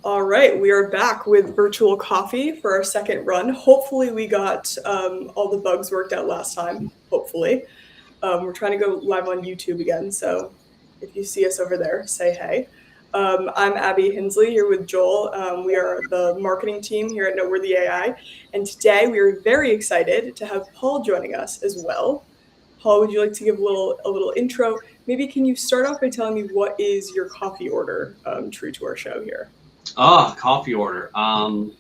All right, we are back with virtual coffee for our second run. Hopefully, we got all the bugs worked out last time. Hopefully, we're trying to go live on YouTube again, so if you see us over there, say hey. I'm Abby Hinsley here with Joel. We are the marketing team here at Noteworthy AI, and today we are very excited to have Paul joining us as well. Paul, would you like to give a little intro? Maybe can you start off by telling me what is your coffee order, true to our show here? Coffee order.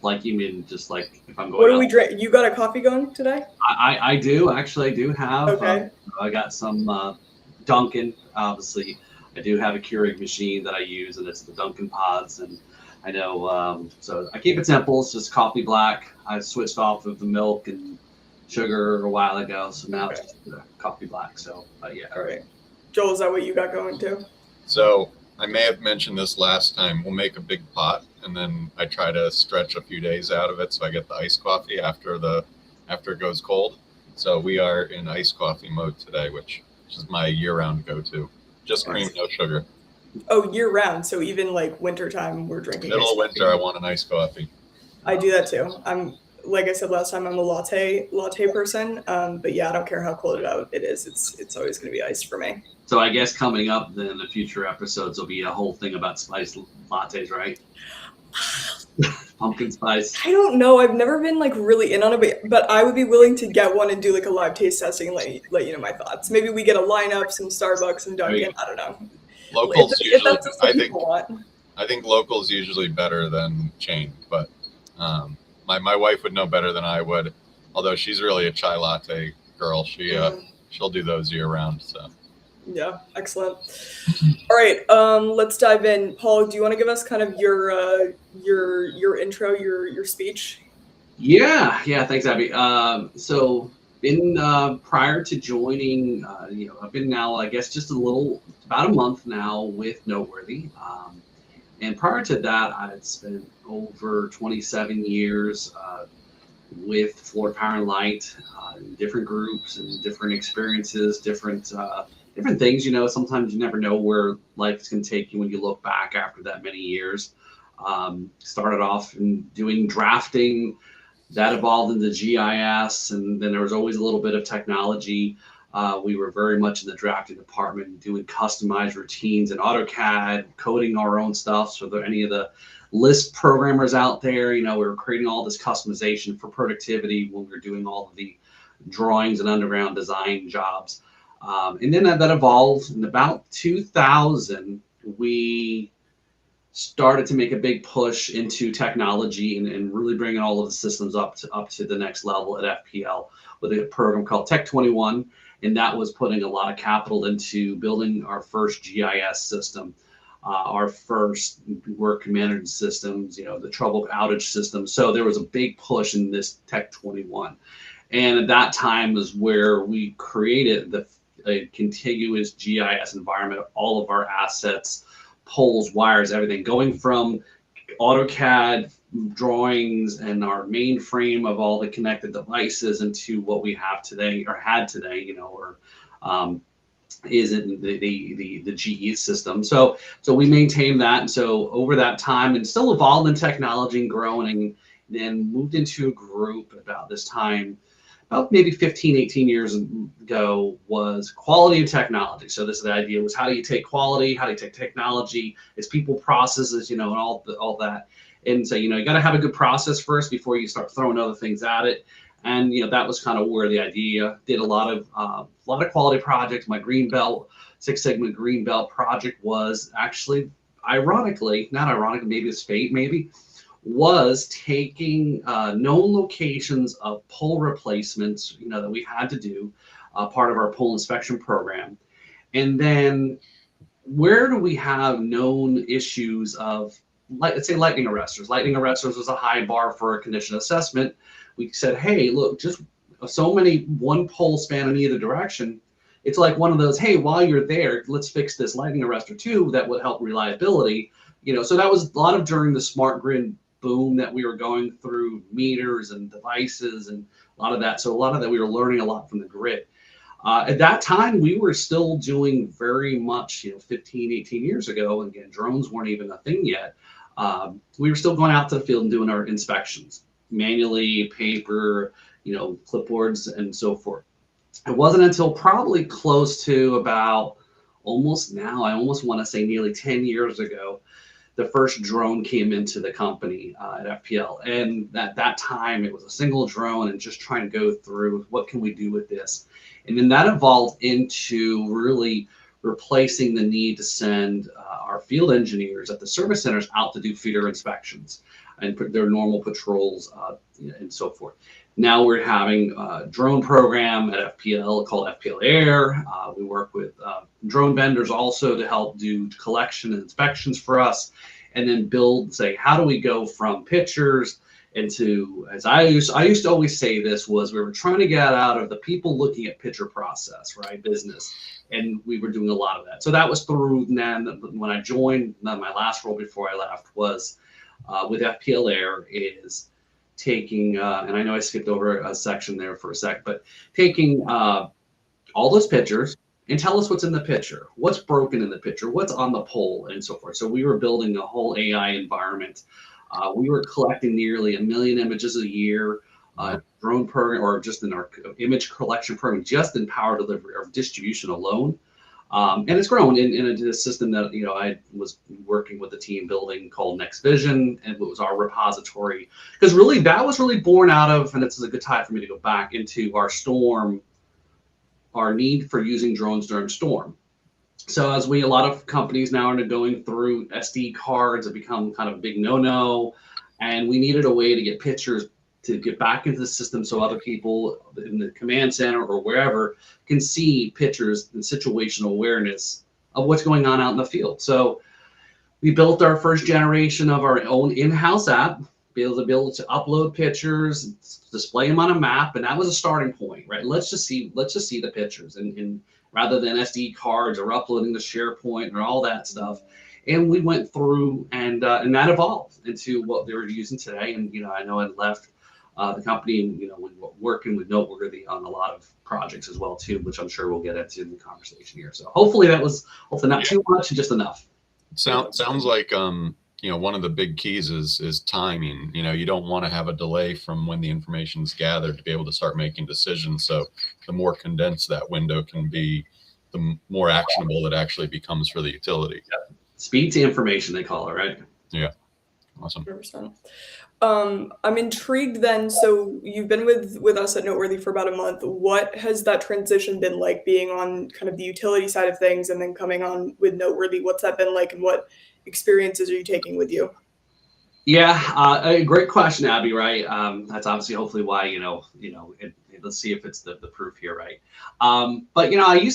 Like you mean just like if I'm What going do out? we drink? You got a coffee going today? I do actually. I do have. Okay. I got some Dunkin'. Obviously, I do have a Keurig machine that I use, and it's the Dunkin' pods. And I know. So I keep it simple. It's just coffee black. I switched off of the milk and sugar a while ago, so now Okay. it's just coffee black. So yeah. All right. Joel, is that what you got going too? So I may have mentioned this last time. We'll make a big pot, and then I try to stretch a few days out of it, so I get the iced coffee after it goes cold. So we are in iced coffee mode today, which is my year-round go-to. Just cream, no sugar. Oh, year round. So even like wintertime, we're drinking Middle iced of winter, coffee. I want an iced coffee. I do that too. I'm like I said last time, I'm a latte person. But yeah, I don't care how cold it is. It's always going to be iced for me. So I guess coming up then the future episodes will be a whole thing about spiced lattes, right? Pumpkin spice. I don't know. I've never been like really in on it, but I would be willing to get one and do like a live taste testing and let you know my thoughts. Maybe we get a lineup, some Starbucks, some There you Dunkin'. I don't know. Locals If usually, that's just what people want. I think locals usually better than chain, but my wife would know better than I would. Although she's really a chai latte girl, she'll do those year round. So. Yeah, excellent. All right, let's dive in. Paul, do you want to give us kind of your intro, your speech? Yeah. Thanks, Abby. So been prior to joining, I've been now, I guess, just about a month now with Noteworthy. And prior to that, I had spent over 27 years with Florida Power and Light, in different groups and different experiences, different things. Sometimes you never know where life's going to take you when you look back after that many years. Started off in doing drafting, that evolved into GIS, and then there was always a little bit of technology. We were very much in the drafting department, doing customized routines in AutoCAD, coding our own stuff. So there any of the list programmers out there, we were creating all this customization for productivity when we were doing all of the drawings and underground design jobs. And then that evolved. In about 2000, we started to make a big push into technology and really bringing all of the systems up to the next level at FPL with a program called Tech 21. And that was putting a lot of capital into building our first GIS system, our first work management systems, the trouble outage system. So there was a big push in this Tech 21. And at that time was where we created a contiguous GIS environment of all of our assets, poles, wires, everything, going from AutoCAD drawings and our mainframe of all the connected devices into what we have today or had today, is in the GE system. So we maintained that. And so over that time and still evolved in technology and growing, and then moved into a group about this time, about maybe 15, 18 years ago, was quality and technology. So this is the idea was how do you take quality, how do you take technology, it's people, processes, and all that. And so, you got to have a good process first before you start throwing other things at it. And, that was kind of where the idea did a lot of quality projects. My Green Belt, Six Sigma Green Belt project was actually, ironically, not ironically, maybe it's fate, was taking known locations of pole replacements, that we had to do, part of our pole inspection program. And then where do we have known issues of, let's say, lightning arresters? Lightning arresters was a high bar for a condition assessment. We said, hey, look, just so many one pole span in either direction. It's like one of those, hey, while you're there, let's fix this lightning arrestor too. That would help reliability. So that was a lot of during the smart grid boom that we were going through, meters and devices and a lot of that. So a lot of that we were learning a lot from the grid. At that time, we were still doing very much, 15, 18 years ago. Again, drones weren't even a thing yet. we were still going out to the field and doing our inspections manually, paper, clipboards and so forth. It wasn't until probably close to about I almost want to say nearly 10 years ago, the first drone came into the company at FPL. And at that time, it was a single drone and just trying to go through what can we do with this. And then that evolved into really replacing the need to send our field engineers at the service centers out to do feeder inspections and their normal patrols and so forth. Now we're having a drone program at FPL called FPL Air. We work with drone vendors also to help do collection and inspections for us, and then how do we go from pictures into, as I used to always say this, was we were trying to get out of the people looking at picture process, right, business, and we were doing a lot of that. So that was through then when I joined, my last role before I left was with FPL Air is taking, and I know I skipped over a section there for a sec, but taking all those pictures and tell us what's in the picture, what's broken in the picture, what's on the pole, and so forth. So we were building a whole AI environment. We were collecting nearly 1 million images a year, drone program, or just in our image collection program, just in power delivery or distribution alone. And it's grown in a system that I was working with the team building called Next Vision, and it was our repository, because really that was really born out of, and it's a good time for me to go back into our need for using drones during storm. So as a lot of companies now are going through SD cards have become kind of a big no-no, and we needed a way to get pictures to get back into the system so other people in the command center or wherever can see pictures and situational awareness of what's going on out in the field. So we built our first generation of our own in-house app, be able to upload pictures, display them on a map, and that was a starting point, right? Let's just see the pictures, and rather than SD cards or uploading to SharePoint or all that stuff. And we went through and that evolved into what they were using today. And I know I left the company, and we were working with Noteworthy on a lot of projects as well too, which I'm sure we'll get into in the conversation here. So hopefully not too much, just enough. Sounds like one of the big keys is timing. You don't want to have a delay from when the information's gathered to be able to start making decisions. So the more condensed that window can be, the more actionable it actually becomes for the utility. Yeah. Speed to information, they call it, right? Yeah. Awesome. 100%. I'm intrigued then. So you've been with us at Noteworthy for about a month. What has that transition been like, being on kind of the utility side of things and then coming on with Noteworthy? What's that been like, and what experiences are you taking with you? Yeah, a great question, Abby. Right. That's obviously hopefully why let's see if it's the proof here, right? But I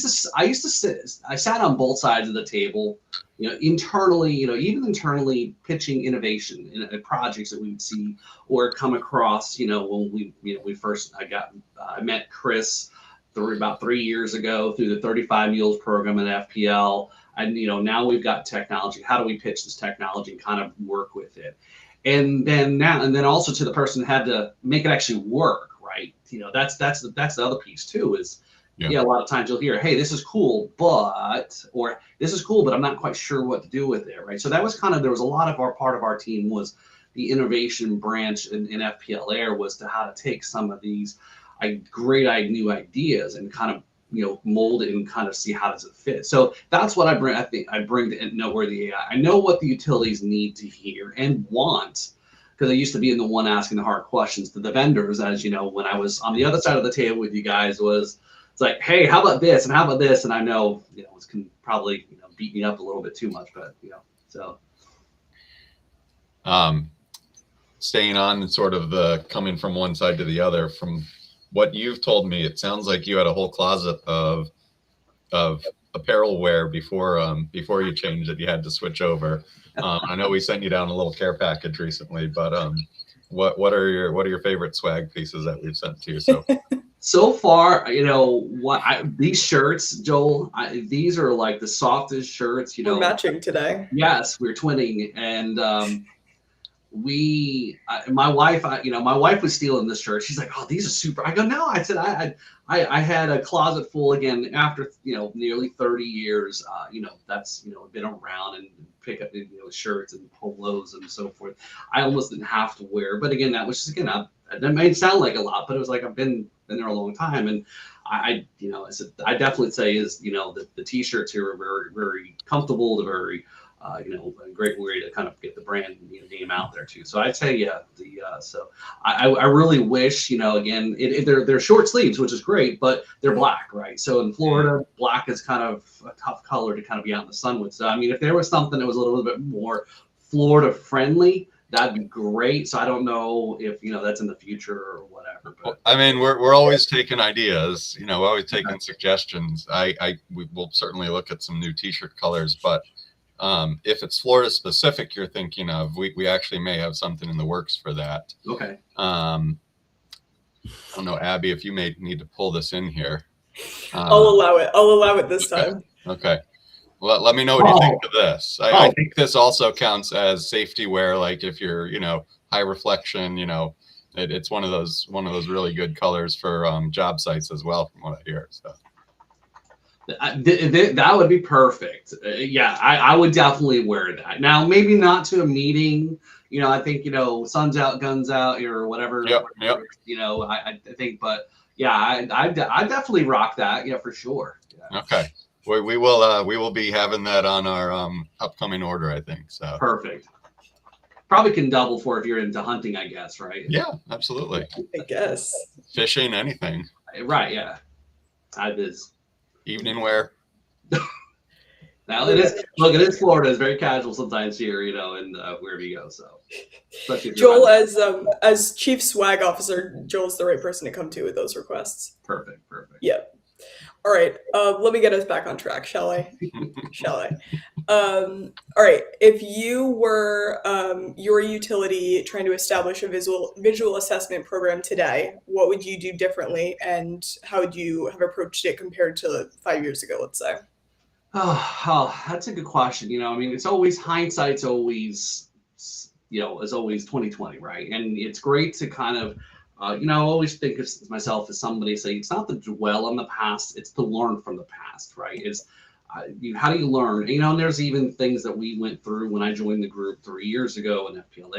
sat on both sides of the table. Internally, even internally pitching innovation in projects that we would see or come across, when I met Chris about 3 years ago through the 35 Mules program at FPL. And, now we've got technology. How do we pitch this technology and kind of work with it? And then also to the person who had to make it actually work, right? That's the other piece too, is a lot of times you'll hear, hey, this is cool, or this is cool, but I'm not quite sure what to do with it, right? So that was there was a lot of part of our team was the innovation branch in FPL Air, was to how to take some of these great new ideas and kind of mold it and kind of see how does it fit. So that's what I bring. I think I bring to Noteworthy AI. I know what the utilities need to hear and want, because I used to be in the one asking the hard questions to the vendors. As you know, when I was on the other side of the table with you guys, it's like, hey, how about this and how about this? And I know it can probably beat me up a little bit too much, but so. Staying on sort of the coming from one side to the other, from what you've told me, it sounds like you had a whole closet of apparel wear before you changed it. You had to switch over. I know we sent you down a little care package recently, but what are your favorite swag pieces that we've sent to you so far? These shirts, Joel, these are like the softest shirts. We're matching today. Yes, we're twinning, and my wife, my wife was stealing this shirt. She's like, "Oh, these are super." I go, "No," I said, I had a closet full again after nearly 30 years. That's been around and pick up shirts and polos and so forth. I almost didn't have to wear, but again, that was just that may sound like a lot, but it was like I've been there a long time, and I definitely say is the t-shirts here are very, very comfortable. They're very a great way to kind of get the brand name out there too. So I'd say so I really wish again they're short sleeves, which is great, but they're black, right? So in Florida, black is kind of a tough color to kind of be out in the sun with. So I mean, if there was something that was a little bit more Florida friendly, that'd be great. So I don't know if that's in the future or whatever. But I mean, we're always taking ideas, we're always taking suggestions. We will certainly look at some new t-shirt colors, but if it's Florida specific you're thinking of, we actually may have something in the works for that. Okay. I don't know, Abby, if you may need to pull this in here. I'll allow it this time. Okay. Well, let me know what you think of this. I think this also counts as safety wear, like if you're, high reflection, it's one of those really good colors for job sites as well, from what I hear. So that would be perfect. I would definitely wear that. Now, maybe not to a meeting. I think sun's out, guns out, or whatever. Yep. I think, but yeah, I definitely rock that. Yeah, for sure. Yeah. Okay. We will be having that on our upcoming order, I think. So perfect. Probably can double for if you're into hunting, I guess, right? Yeah, absolutely. I guess. Fishing, anything. Right, yeah. It is. Evening wear. Now it is. Look, it is Florida. It's very casual sometimes here, and wherever you go. So, Joel, as chief swag officer, Joel's the right person to come to with those requests. Perfect. Yep. All right. Let me get us back on track, shall I? All right. If you were your utility trying to establish a visual assessment program today, what would you do differently, and how would you have approached it compared to 5 years ago, let's say? Oh, that's a good question. I mean, it's always hindsight's always, is always 2020, right? And it's great to kind of, I always think of myself as somebody say it's not to dwell on the past, it's to learn from the past, right? It's how do you learn? And there's even things that we went through when I joined the group 3 years ago in FPL.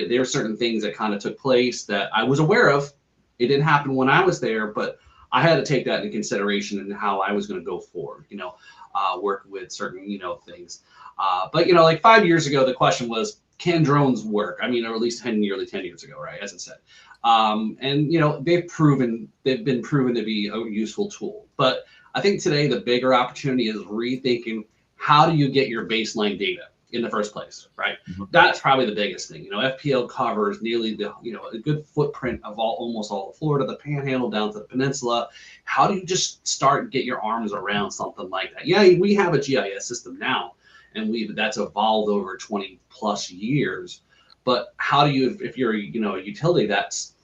There are certain things that kind of took place that I was aware of. It didn't happen when I was there, but I had to take that into consideration in how I was going to go forward, work with certain, things. But, like 5 years ago, the question was, can drones work? I mean, or at least nearly 10 years ago, right? As I said. And, they've been proven to be a useful tool. But I think today the bigger opportunity is rethinking how do you get your baseline data in the first place, right? Mm-hmm. That's probably the biggest thing. FPL covers nearly a good footprint of almost all of Florida, the Panhandle down to the peninsula. How do you just start and get your arms around something like that? Yeah, we have a GIS system now, and that's evolved over 20 plus years. But how do you, if you're a utility that's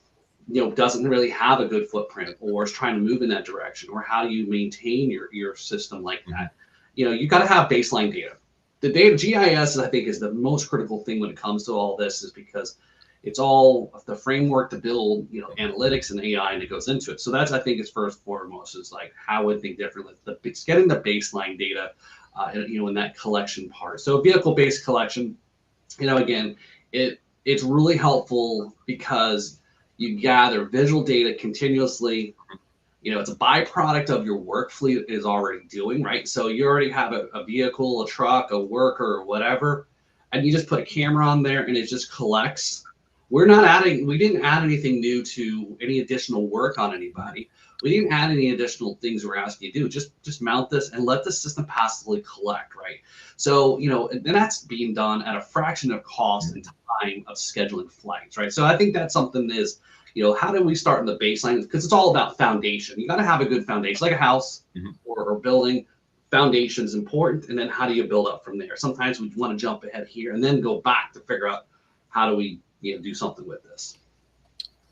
doesn't really have a good footprint or is trying to move in that direction, or how do you maintain your system like that? You got to have baseline data. The data GIS, I think, is the most critical thing when it comes to all this, is because it's all the framework to build, analytics and AI that goes into it. So that's, I think, is first and foremost, is like how I would think differently. It's getting the baseline data, in that collection part. So vehicle-based collection, again, it's really helpful because you gather visual data continuously. It's a byproduct of your work fleet is already doing, right? So you already have a vehicle, a truck, a worker, or whatever, and you just put a camera on there and it just collects. We didn't add anything new to any additional work on anybody. We didn't add any additional things we're asking you to do. Just mount this and let the system passively collect, right? So, and that's being done at a fraction of cost and time of scheduling flights, right? So I think that's something is, how do we start in the baseline? Because it's all about foundation. You got to have a good foundation, like a house or building. Foundation is important, and then how do you build up from there? Sometimes we want to jump ahead here and then go back to figure out how do we do something with this.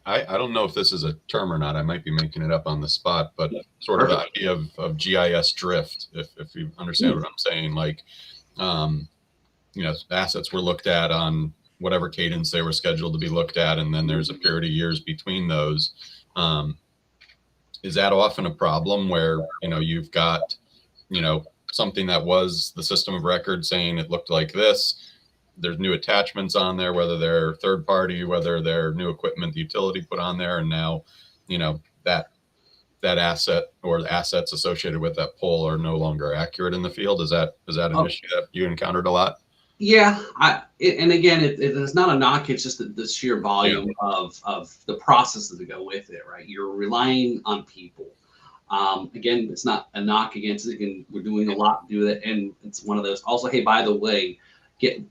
I don't know if this is a term or not. I might be making it up on the spot, but sort of the idea of GIS drift, if you understand what I'm saying. Like, assets were looked at on whatever cadence they were scheduled to be looked at, and then there's a period of years between those. Is that often a problem where, you've got, something that was the system of record saying it looked like this, there's new attachments on there, whether they're third party, whether they're new equipment the utility put on there, and now, that asset or the assets associated with that pole are no longer accurate in the field? Is that an issue that you encountered a lot? Yeah, and again, it's not a knock. It's just the sheer volume of the processes that go with it, right? You're relying on people. Again, it's not a knock against it. Again, we're doing a lot to do that, and it's one of those. Also, hey, by the way,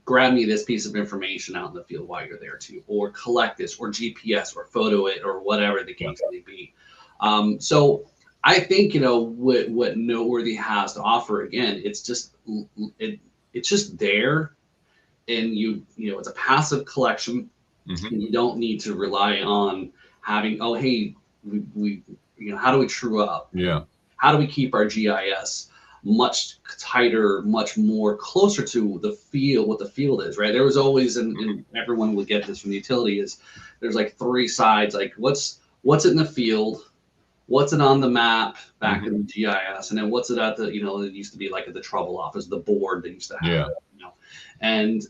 grab me this piece of information out in the field while you're there too, or collect this, or GPS, or photo it, or whatever the case may be. So I think what Noteworthy has to offer. Again, it's just there, and it's a passive collection. And you don't need to rely on having, oh, hey, we how do we true up? Yeah. How do we keep our GIS much tighter, much more closer to the field, what the field is, right? There was always, and everyone would get this from the utility, is there's like three sides, like what's it in the field, what's it on the map back in the GIS, and then what's it at the, it used to be like at the trouble office, the board they used to have, and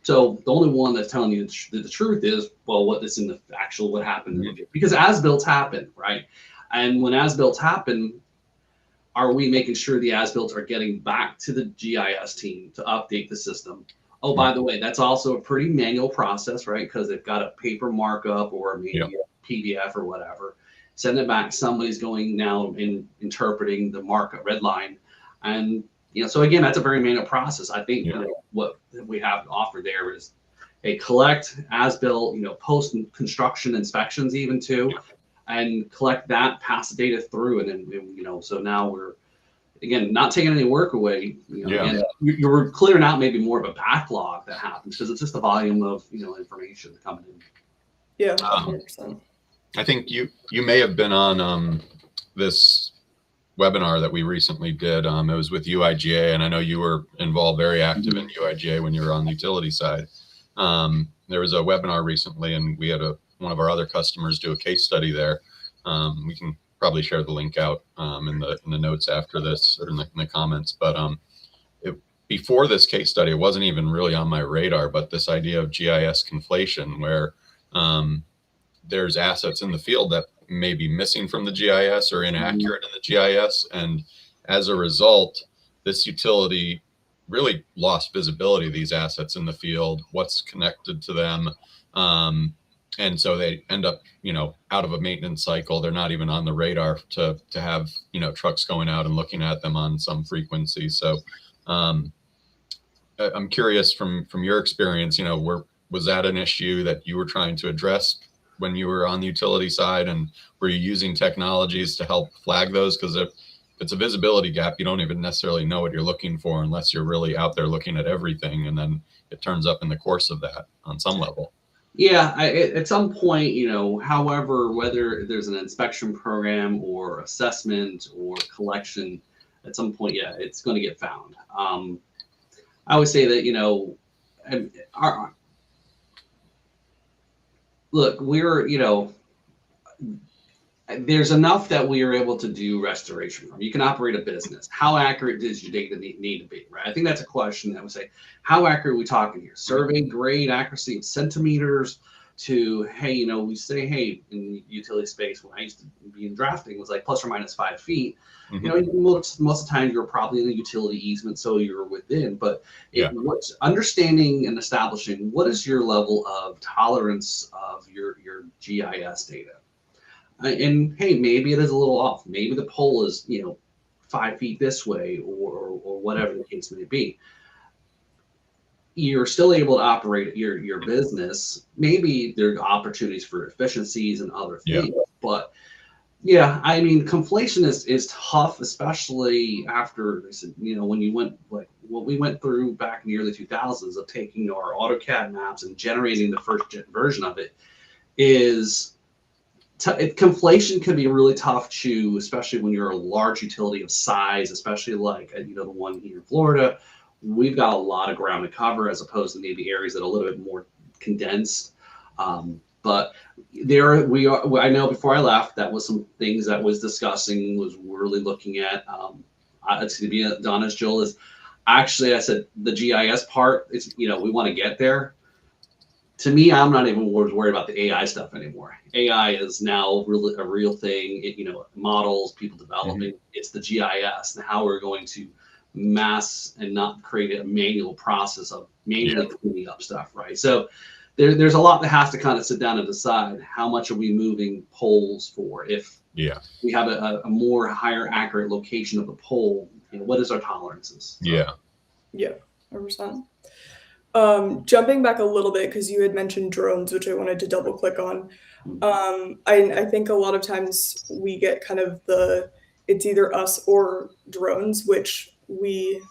so the only one that's telling you the truth is, well, what is in the actual, what happened, because as-builts happen, right? And when as-builts happen, are we making sure the as-builts are getting back to the GIS team to update the system? Oh, by the way, that's also a pretty manual process, right? Because they've got a paper markup or maybe a PDF or whatever. Send it back. Somebody's going now in interpreting the markup red line, and so again, that's a very manual process. I think what we have to offer there is a collect as-built, post construction inspections even too, and collect that, pass the data through, and then so now we're again not taking any work away. And you're clearing out maybe more of a backlog that happens because it's just the volume of information coming in. Yeah, 100%. I think you may have been on this webinar that we recently did. It was with UIGA, and I know you were involved, very active in UIGA when you were on the utility side. There was a webinar recently, and we had one of our other customers do a case study there. We can probably share the link out in the notes after this, or in the comments. But before this case study, it wasn't even really on my radar. But this idea of GIS conflation, where there's assets in the field that may be missing from the GIS or inaccurate in the GIS, and as a result, this utility really lost visibility of these assets in the field, what's connected to them. And so they end up, out of a maintenance cycle. They're not even on the radar to have, trucks going out and looking at them on some frequency. So I'm curious from your experience, was that an issue that you were trying to address when you were on the utility side, and were you using technologies to help flag those? Because if it's a visibility gap, you don't even necessarily know what you're looking for unless you're really out there looking at everything, and then it turns up in the course of that on some level. Yeah, at some point, however, whether there's an inspection program or assessment or collection, at some point, it's going to get found. I would say that, look, we're, there's enough that we are able to do restoration from. You can operate a business. How accurate does your data need to be, right? I think that's a question that would say, how accurate are we talking here? Survey grade accuracy of centimeters to, hey, we say, hey, in the utility space, when I used to be in drafting, was like plus or minus 5 feet. Most of the time you're probably in a utility easement, so you're within. But what's understanding and establishing what is your level of tolerance of your GIS data? And hey, maybe it is a little off. Maybe the pole is 5 feet this way, or whatever the case may be. You're still able to operate your business. Maybe there are opportunities for efficiencies and other things, but I mean, conflation is tough, especially after when you went like what we went through back in the early 2000s of taking our AutoCAD maps and generating the first version of it. Conflation can be really tough to, especially when you're a large utility of size, especially like the one here in Florida. We've got a lot of ground to cover as opposed to maybe areas that are a little bit more condensed. But I know before I left, that was some things that was discussing, was really looking at. It's going to be Donna's, Joel, is actually, I said the GIS part is, we want to get there. To me, I'm not even worried about the AI stuff anymore. AI is now really a real thing. Models, people developing. It's the GIS and how we're going to mass and not create a manual process of manually cleaning up stuff, right? So there's a lot that has to kind of sit down and decide how much are we moving poles for. If we have a more higher accurate location of the pole, what is our tolerances? So, 100%. Jumping back a little bit, because you had mentioned drones, which I wanted to double click on. I think a lot of times we get kind of it's either us or drones, which we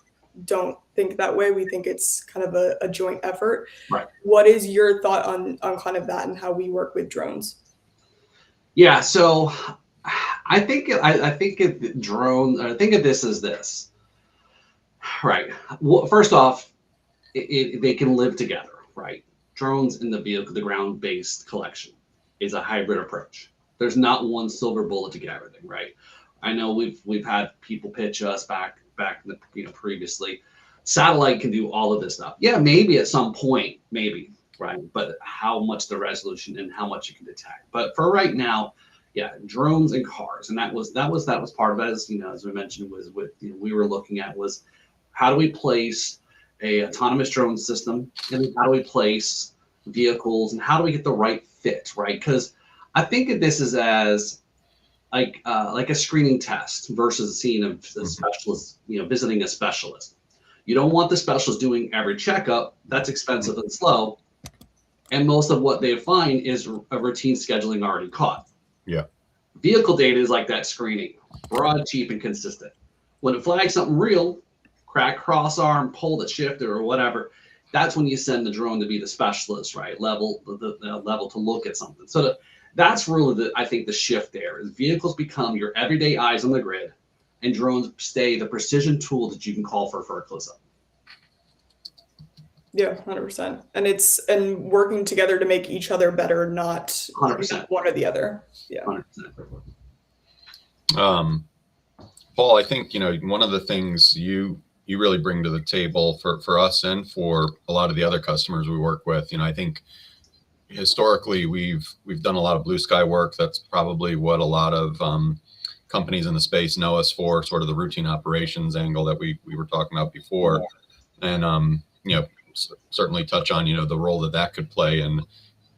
don't think that way. We think it's kind of a joint effort. Right. What is your thought on kind of that and how we work with drones? Yeah, so I think of drones. I think of this as this. Right. Well, first off, they can live together, right? Drones in the vehicle, the ground-based collection, is a hybrid approach. There's not one silver bullet to get everything, right? I know we've had people pitch us back previously. Satellite can do all of this stuff. Yeah, maybe at some point, maybe, right? But how much the resolution and how much you can detect. But for right now, drones and cars, and that was part of it. As we mentioned, was with we were looking at was how do we place a autonomous drone system, and how do we place vehicles, and how do we get the right fit, right? Because I think of this as like a screening test versus seeing a specialist, visiting a specialist. You don't want the specialist doing every checkup. That's expensive and slow. And most of what they find is a routine scheduling already caught. Yeah. Vehicle data is like that screening, broad, cheap, and consistent. When it flags something real, crack, cross arm, pull that shifter or whatever, that's when you send the drone to be the specialist, right? Level to look at something. So that's really I think the shift there is vehicles become your everyday eyes on the grid, and drones stay the precision tool that you can call for a close-up. Yeah, 100%. And working together to make each other better, not 100%. One or the other. Yeah. 100%. Paul, I think one of the things you really bring to the table for us and for a lot of the other customers we work with, I think historically we've done a lot of blue sky work. That's probably what a lot of companies in the space know us for, sort of the routine operations angle that we were talking about before, and certainly touch on the role that could play in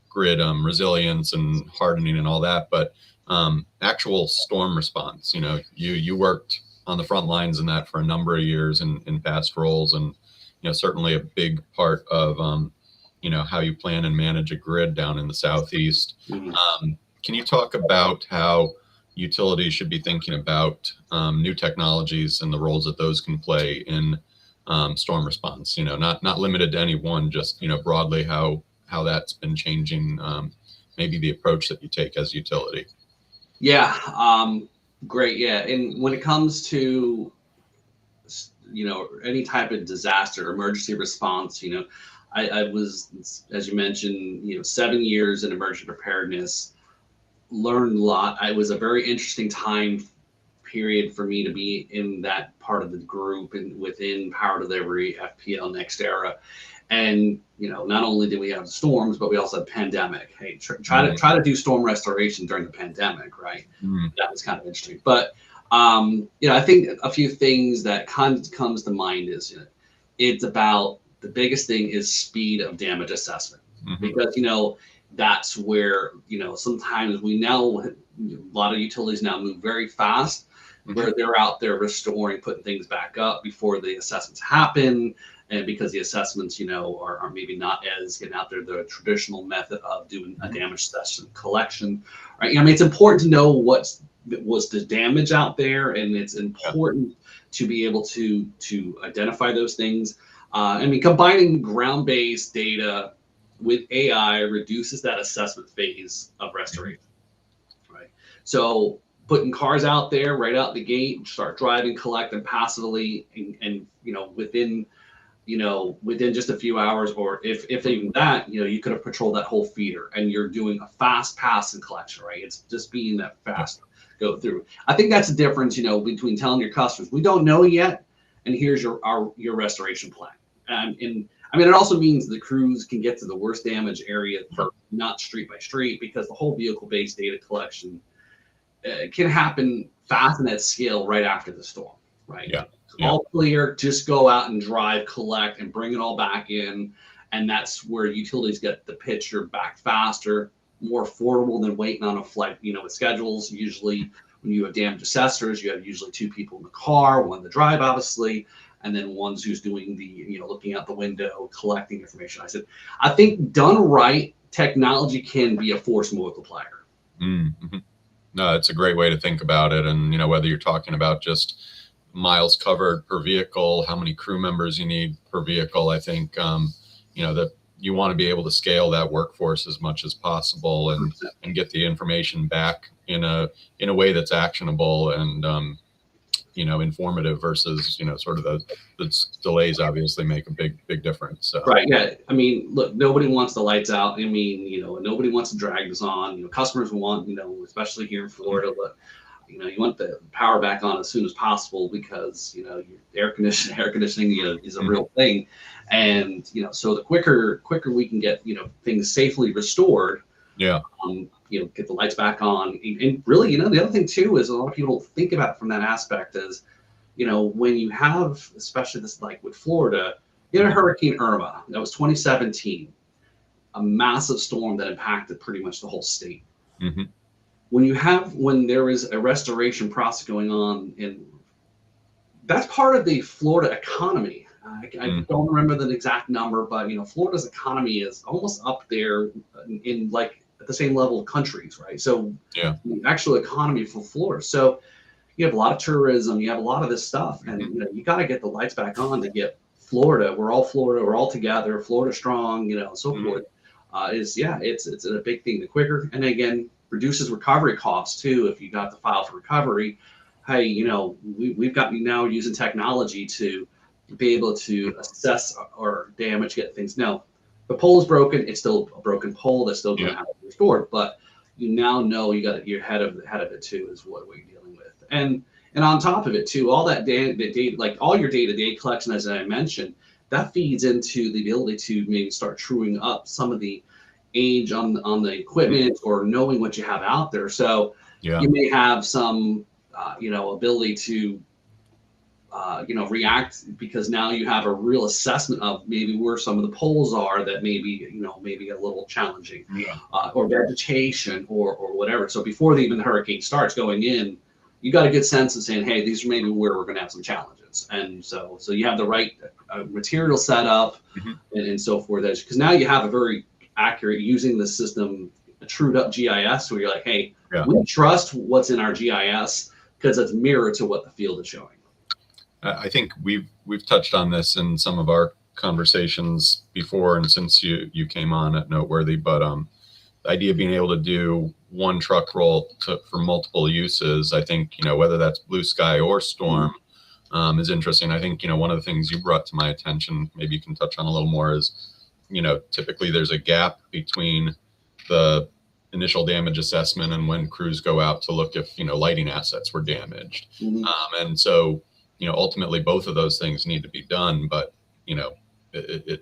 grid resilience and hardening and all that. But actual storm response, you worked on the front lines in that for a number of years in past roles, and certainly a big part of how you plan and manage a grid down in the Southeast. Can you talk about how utilities should be thinking about new technologies and the roles that those can play in storm response? Not limited to any one, just broadly how that's been changing, maybe the approach that you take as a utility. Yeah, great. Yeah, and when it comes to any type of disaster emergency response, I was, as you mentioned, 7 years in emergency preparedness, learned a lot. It was a very interesting time period for me to be in that part of the group and within power delivery, FPL, NextEra. And not only did we have storms, but we also had pandemic. Hey, try to do storm restoration during the pandemic, right? That was kind of interesting. But I think a few things that comes to mind is it's about the biggest thing is speed of damage assessment, because that's where sometimes we know a lot of utilities now move very fast, where they're out there restoring, putting things back up before the assessments happen. And because the assessments, are maybe not as getting out there, the traditional method of doing a damage assessment collection, right? It's important to know what was the damage out there, and it's important to be able to identify those things. Combining ground-based data with AI reduces that assessment phase of restoration, right? So putting cars out there right out the gate, start driving, collect, and passively, and within within just a few hours, or if even that, you could have patrolled that whole feeder, and you're doing a fast pass and collection, right? It's just being that fast go through. I think that's the difference, between telling your customers, we don't know yet, and here's your restoration plan. And I mean, it also means the crews can get to the worst damage area first, not street by street, because the whole vehicle-based data collection can happen fast and at scale right after the storm, right? Yeah. All clear, just go out and drive, collect, and bring it all back in. And that's where utilities get the picture back faster, more affordable than waiting on a flight, with schedules. Usually when you have damage assessors, you have usually 2 people in the car, one to drive, obviously, and then one's who's doing the, looking out the window, collecting information. I think done right, technology can be a force multiplier. Mm-hmm. No, it's a great way to think about it. And, whether you're talking about just miles covered per vehicle, how many crew members you need per vehicle, I think, that you want to be able to scale that workforce as much as possible and get the information back in a way that's actionable and, informative versus, sort of the delays obviously make a big difference. So. Right. Yeah. I mean, look, nobody wants the lights out. I mean, nobody wants to drag this on. Customers want, especially here in Florida, but you want the power back on as soon as possible, because your air conditioning is a real thing. And so the quicker we can get things safely restored, get the lights back on. And really, the other thing too is a lot of people don't think about it from that aspect is, when you have, especially this, like with Florida, you had Hurricane Irma, that was 2017, a massive storm that impacted pretty much the whole state. Mm-hmm. When there is a restoration process going on, and that's part of the Florida economy. I don't remember the exact number, but Florida's economy is almost up there in like at the same level of countries, right? So the actual economy for Florida. So you have a lot of tourism, you have a lot of this stuff, and you got to get the lights back on to get Florida. We're all together, Florida strong, and so forth. It's a big thing. The quicker, and again, reduces recovery costs too. If you got to file for recovery, hey, we've got now using technology to be able to assess or damage, get things. Now, the pole is broken. It's still a broken pole that's still going to have to be restored. But you now know you're ahead of it too, is what you're dealing with. And on top of it too, all that data, like all your day-to-day collection, as I mentioned, that feeds into the ability to maybe start truing up some of the age on the equipment, or knowing what you have out there. So you may have some ability to react, because now you have a real assessment of maybe where some of the poles are that maybe a little challenging, or vegetation or whatever. So before even the hurricane starts going in, you got a good sense of saying, hey, these are maybe where we're going to have some challenges. And so you have the right material set up and so forth, because now you have a very accurate, using the system, a trued up GIS, where you're like, hey, we trust what's in our GIS because it's mirrored to what the field is showing. I think we've touched on this in some of our conversations before, and since you came on at Noteworthy, but the idea of being able to do one truck roll for multiple uses, I think, whether that's blue sky or storm, is interesting. I think, one of the things you brought to my attention, maybe you can touch on a little more, is, typically there's a gap between the initial damage assessment and when crews go out to look if, lighting assets were damaged. And so, ultimately both of those things need to be done, but, it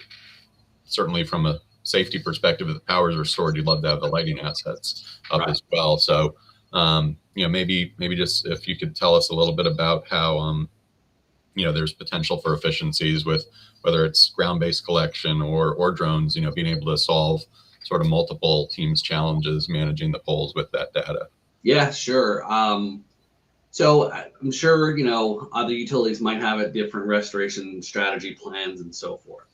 certainly from a safety perspective, if the power is restored, you'd love to have the lighting assets up as well. So, maybe just if you could tell us a little bit about how, there's potential for efficiencies with whether it's ground-based collection or drones, being able to solve sort of multiple teams' challenges managing the poles with that data. Yeah, sure. So I'm sure, other utilities might have a different restoration strategy plans and so forth.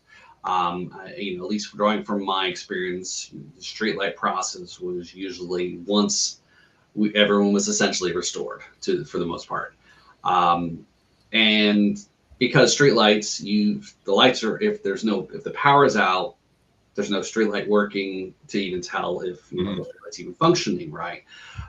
At least drawing from my experience, the streetlight process was usually once everyone was essentially restored for the most part. And because streetlights, the lights are, if the power is out, there's no streetlight working to even tell if the streetlight's even functioning right.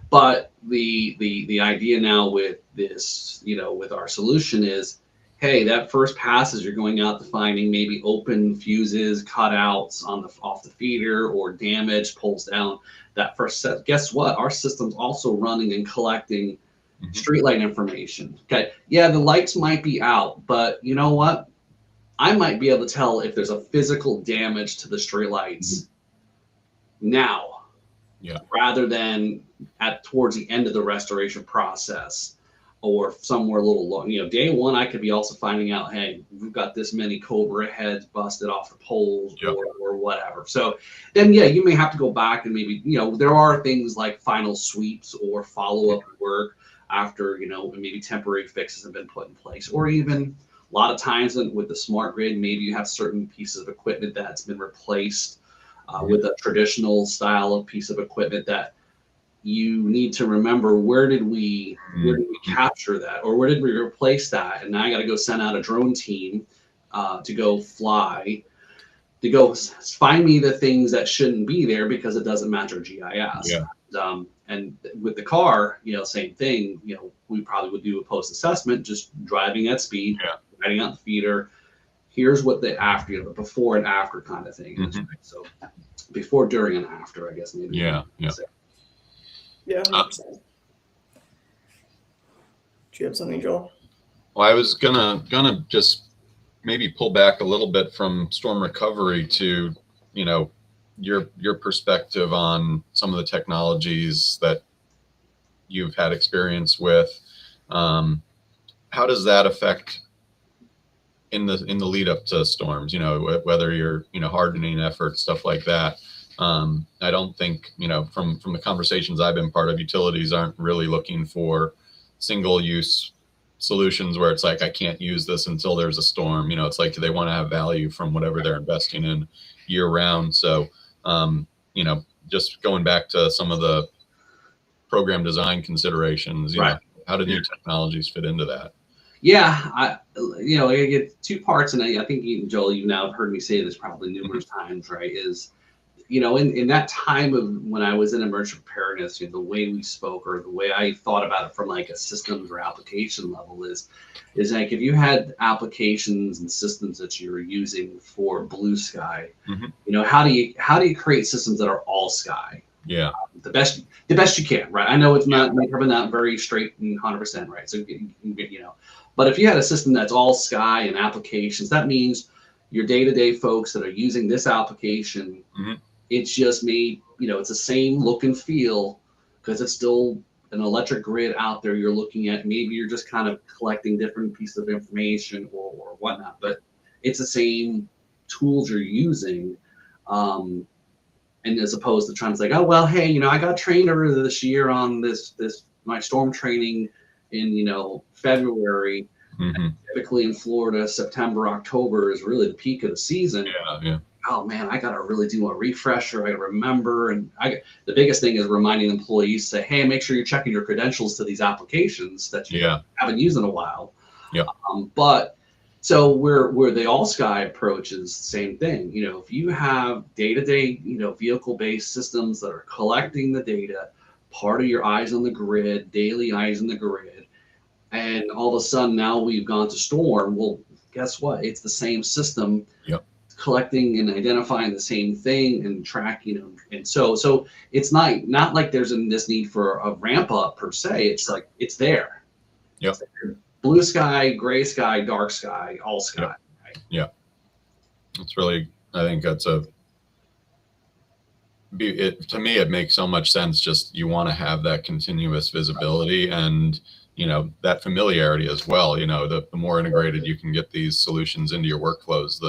But the idea now with this, with our solution is, hey, that first passes, you're going out to finding maybe open fuses, cutouts on the off the feeder, or damage pulls down that first set. Guess what? Our system's also running and collecting streetlight information. Okay, yeah, the lights might be out, but you know what? I might be able to tell if there's a physical damage to the streetlights now, rather than towards the end of the restoration process, or somewhere a little long. Day one, I could be also finding out, hey, we've got this many Cobra heads busted off the poles, or whatever. So then, yeah, you may have to go back and maybe, there are things like final sweeps or follow-up work after, maybe temporary fixes have been put in place, or even a lot of times with the smart grid, maybe you have certain pieces of equipment that's been replaced with a traditional style of piece of equipment that you need to remember, where did we capture that, or where did we replace that? And now I got to go send out a drone team to go fly, to go find me the things that shouldn't be there because it doesn't match our GIS. And with the car, same thing. We probably would do a post assessment, just driving at speed, riding out the feeder. Here's what the after, before and after kind of thing is. Right? So before, during, and after, I guess maybe. Yeah, 100%. Do you have something, Joel? Well, I was gonna just maybe pull back a little bit from storm recovery to, your perspective on some of the technologies that you've had experience with. How does that affect in the lead up to storms? Whether you're hardening efforts, stuff like that. I don't think from the conversations I've been part of, utilities aren't really looking for single use solutions where it's like, I can't use this until there's a storm. It's like they want to have value from whatever they're investing in year round. So just going back to some of the program design considerations, how do new technologies fit into that? Yeah, I get two parts, and I think Joel, you've now heard me say this probably numerous times, right? Is in that time of when I was in emergency preparedness, the way we spoke, or the way I thought about it from like a systems or application level is like, if you had applications and systems that you're using for blue sky, how do you create systems that are all sky? Yeah. The best you can, right? I know it's probably not very straight and 100%, right? So but if you had a system that's all sky and applications, that means your day-to-day folks that are using this application, it's just made, it's the same look and feel, because it's still an electric grid out there you're looking at. Maybe you're just kind of collecting different pieces of information or whatnot, but it's the same tools you're using. And as opposed to trying to say, oh, well, hey, I got trained earlier this year on this my storm training in, February. Typically in Florida, September, October is really the peak of the season. Oh man, I gotta really do a refresher. I gotta remember, and the biggest thing is reminding employees, say, hey, make sure you're checking your credentials to these applications that you haven't used in a while. But so where the all sky approach is the same thing. If you have day-to-day, vehicle-based systems that are collecting the data, part of your eyes on the grid, daily eyes on the grid, and all of a sudden now we've gone to storm. Well, guess what? It's the same system collecting and identifying the same thing and tracking, and so it's not like there's this need for a ramp up per se. It's like it's there. It's there. Blue sky, gray sky, dark sky, all sky. Right? It's really, I think that's to me, it makes so much sense. Just you want to have that continuous visibility and that familiarity as well. The more integrated you can get these solutions into your workflows,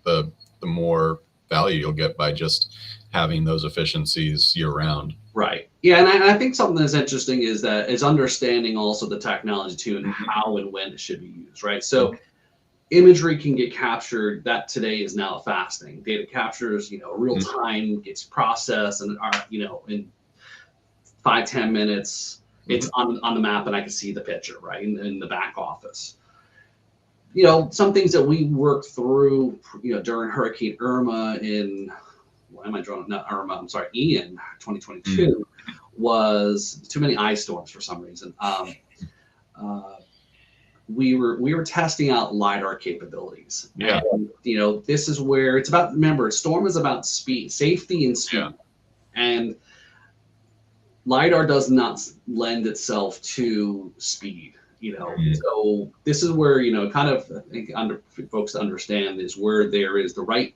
the more value you'll get by just having those efficiencies year round. Right. Yeah, and I think something that's interesting is understanding also the technology too, and how and when it should be used. Right. So imagery can get captured. That today is now a fast thing. Data captures, real time, gets processed, and in 5-10 minutes, it's on the map, and I can see the picture right in the back office. Some things that we worked through, during Hurricane Irma Ian 2022 was too many ice storms for some reason. we were testing out LiDAR capabilities. Yeah. And, you know, this is where it's about, remember, Storm is about speed, safety and speed. Yeah. And LiDAR does not lend itself to speed, you know. So this is where, you know, kind of, I think folks to understand is where there is the right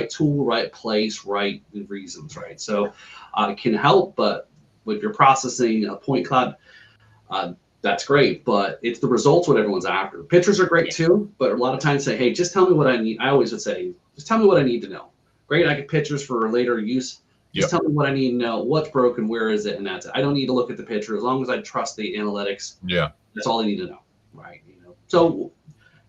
tool, right place, right reasons, right? So it can help, but if you're processing a point cloud, that's great, but it's the results what everyone's after. Pictures are great too, but a lot of times say, hey, just tell me what I need. I always would say, just tell me what I need to know. Great, I get pictures for later use. Just tell me what I need to know, what's broken, where is it, and that's it. I don't need to look at the picture as long as I trust the analytics. Yeah, that's all I need to know, right? You know, so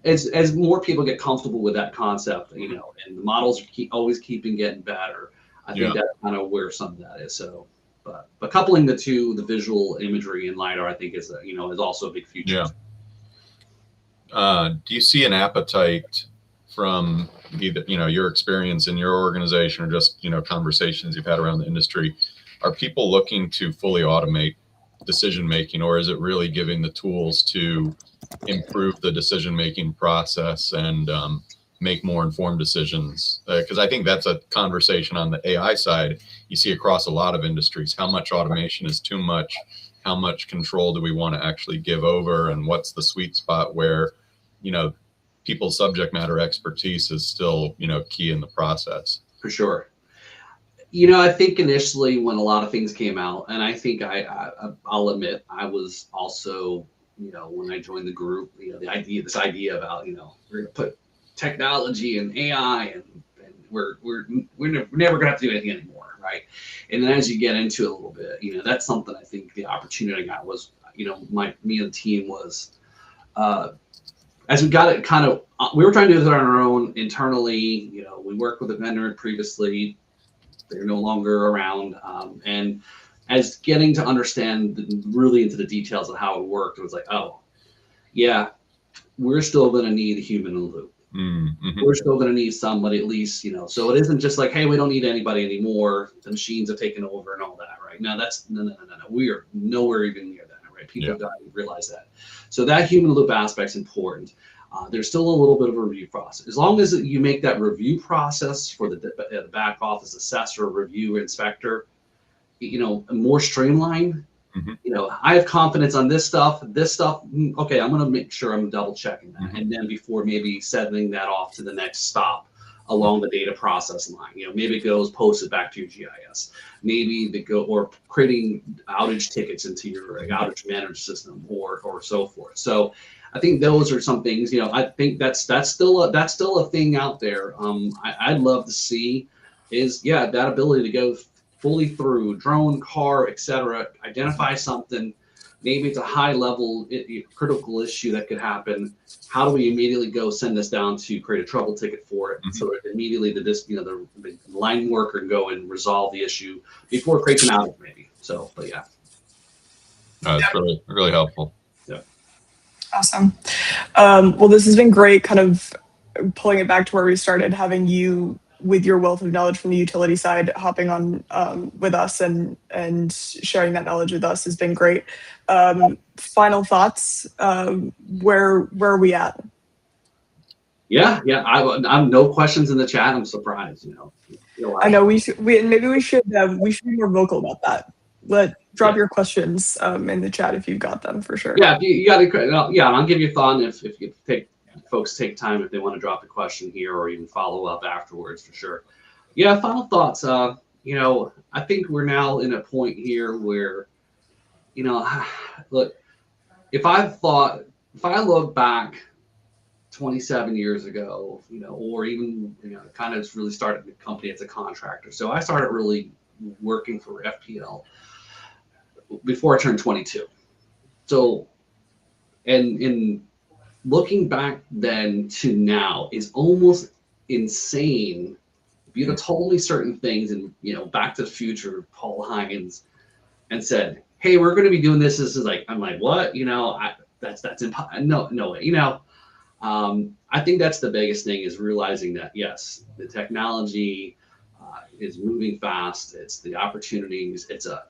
as more people get comfortable with that concept, you know, and the models always keeping getting better, I think that's kind of where some of that is. So, but coupling the two, the visual imagery and LiDAR, I think is also a big future. Yeah. Do you see an appetite from either, you know, your experience in your organization or just, you know, conversations you've had around the industry? Are people looking to fully automate decision making, or is it really giving the tools to improve the decision making process and make more informed decisions? Because I think that's a conversation on the AI side you see across a lot of industries. How much automation is too much? How much control do we want to actually give over? And what's the sweet spot where, you know, people's subject matter expertise is still, you know, key in the process? For sure. You know, I think initially when a lot of things came out, and I think I'll admit I was also, you know, when I joined the group, you know, this idea about, you know, we're going to put technology and AI and we're never gonna have to do anything anymore, right? And then as you get into it a little bit, you know, that's something I think the opportunity I got was, you know, me and the team was, as we got it kind of, we were trying to do this on our own internally. You know, we worked with a vendor previously, they're no longer around, and as getting to understand really into the details of how it worked, it was like, oh, yeah, we're still going to need a human in the loop. Mm-hmm. We're still going to need somebody at least, you know, so it isn't just like, hey, we don't need anybody anymore. The machines have taken over and all that, right? No, no. We are nowhere even near that, right? People got to realize that. So that human loop aspect is important. There's still a little bit of a review process. As long as you make that review process for the back office assessor, review, inspector, you know, more streamlined. Mm-hmm. You know, I have confidence on this stuff. Okay, I'm going to make sure I'm double checking that. And then before maybe sending that off to the next stop along the data process line, you know, maybe it goes posted back to your GIS. Maybe they go, or creating outage tickets into your outage management system or so forth. So I think those are some things, you know, I think that's still a thing out there. I'd love to see is, that ability to go fully through drone, car, etc., identify something, maybe it's a high level critical issue that could happen. How do we immediately go send this down to create a trouble ticket for it, so that immediately the line worker can go and resolve the issue before it creates an outage maybe. So, but yeah. It's really, really helpful. Yeah. Awesome. Well, this has been great, kind of pulling it back to where we started, having you with your wealth of knowledge from the utility side, hopping on with us and sharing that knowledge with us has been great. Final thoughts, where are we at? Yeah. I'm no questions in the chat. I'm surprised, you know. I know we should be more vocal about that. Drop your questions in the chat if you've got them, for sure. Yeah, you got to. Yeah, I'll give you a thought if you folks take time if they want to drop a question here or even follow up afterwards, for sure. Yeah, final thoughts. You know, I think we're now in a point here where, you know, look, if I look back 27 years ago, you know, or even, you know, kind of really started the company as a contractor. So I started really working for FPL before I turned 22. So, and in looking back then to now is almost insane. If you'd have told me certain things and, you know, Back to the Future, Paul Hynes, and said, hey, we're going to be doing this. This is like, I'm like, what? You know, that's impossible. No way. You know, I think that's the biggest thing, is realizing that, yes, the technology, is moving fast. It's the opportunities. It's a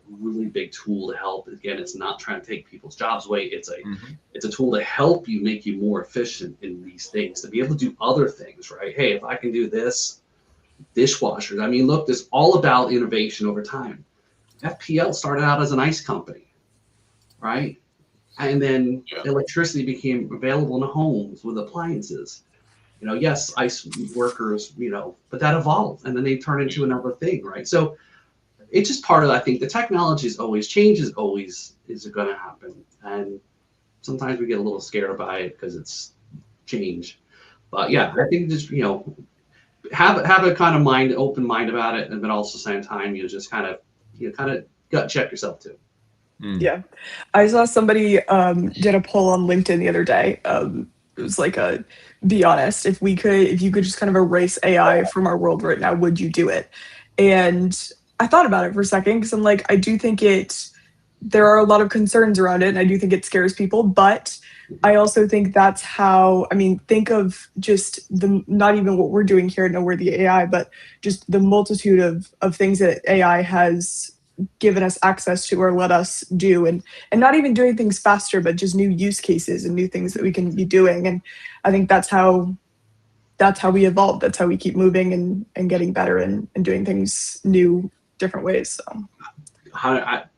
really big tool to help. Again, it's not trying to take people's jobs away. It's a tool to help you, make you more efficient in these things, to be able to do other things, right? Hey, if I can do this, dishwashers. I mean, look, it's all about innovation over time. FPL started out as an ice company, right? And then electricity became available in homes with appliances. Yes, ice workers, but that evolved, and then they turn into another thing, right? So it's just part of, I think, the technology is always changes, always is going to happen, and sometimes we get a little scared by it because it's change. But yeah, I think just have a kind of open mind about it, and but also same time just kind of gut check yourself too. Yeah, I saw somebody did a poll on LinkedIn the other day. It was like be honest, if you could just kind of erase AI from our world right now, would you do it? And I thought about it for a second, because I'm like, I do think there are a lot of concerns around it, and I do think it scares people, but I also think that's how, think of just not even what we're doing here at Nowhere the AI, but just the multitude of things that AI has given us access to or let us do, and not even doing things faster, but just new use cases and new things that we can be doing. And I think that's how we evolve. That's how we keep moving and getting better and doing things new, different ways. So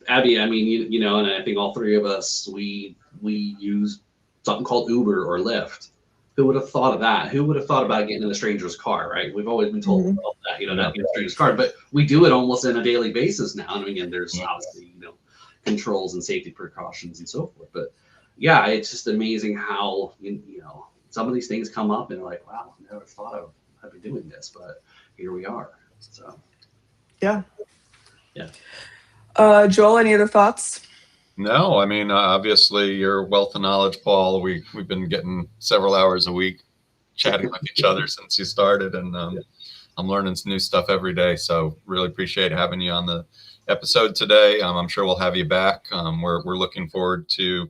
Abby, and I think all three of us, we use something called Uber or Lyft. Who would have thought of that? Who would have thought about getting in a stranger's car, right? We've always been told about that, not getting a stranger's car, but we do it almost on a daily basis now. And again, there's obviously, controls and safety precautions and so forth. But yeah, it's just amazing how, some of these things come up and like, wow, I never thought I'd be doing this, but here we are. So yeah. Yeah. Joel, any other thoughts? No, obviously your wealth of knowledge, Paul. We've been getting several hours a week chatting with each other since you started, and I'm learning some new stuff every day. So really appreciate having you on the episode today. I'm sure we'll have you back. We're looking forward to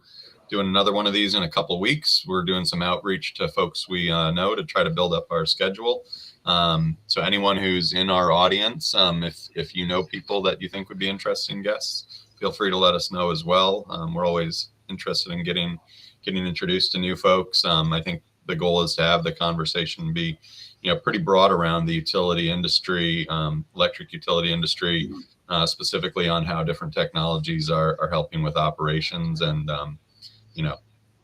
doing another one of these in a couple of weeks. We're doing some outreach to folks we know to try to build up our schedule. So anyone who's in our audience, if you know people that you think would be interesting guests, feel free to let us know as well. We're always interested in getting introduced to new folks. I think the goal is to have the conversation be, pretty broad around the utility industry, electric utility industry, specifically on how different technologies are helping with operations. And,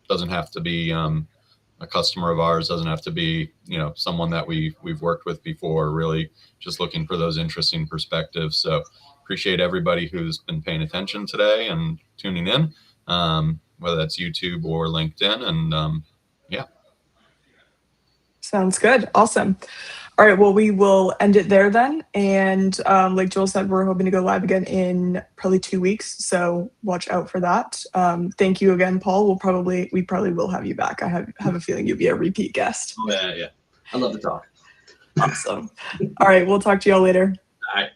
doesn't have to be a customer of ours, doesn't have to be, someone that we've worked with before, really just looking for those interesting perspectives. So appreciate everybody who's been paying attention today and tuning in, whether that's YouTube or LinkedIn. And yeah. Sounds good. Awesome. All right. Well, we will end it there then. And like Joel said, we're hoping to go live again in probably 2 weeks. So watch out for that. Thank you again, Paul. We probably will have you back. I have a feeling you'll be a repeat guest. Oh, yeah. I love to talk. Awesome. All right. We'll talk to y'all later. All right.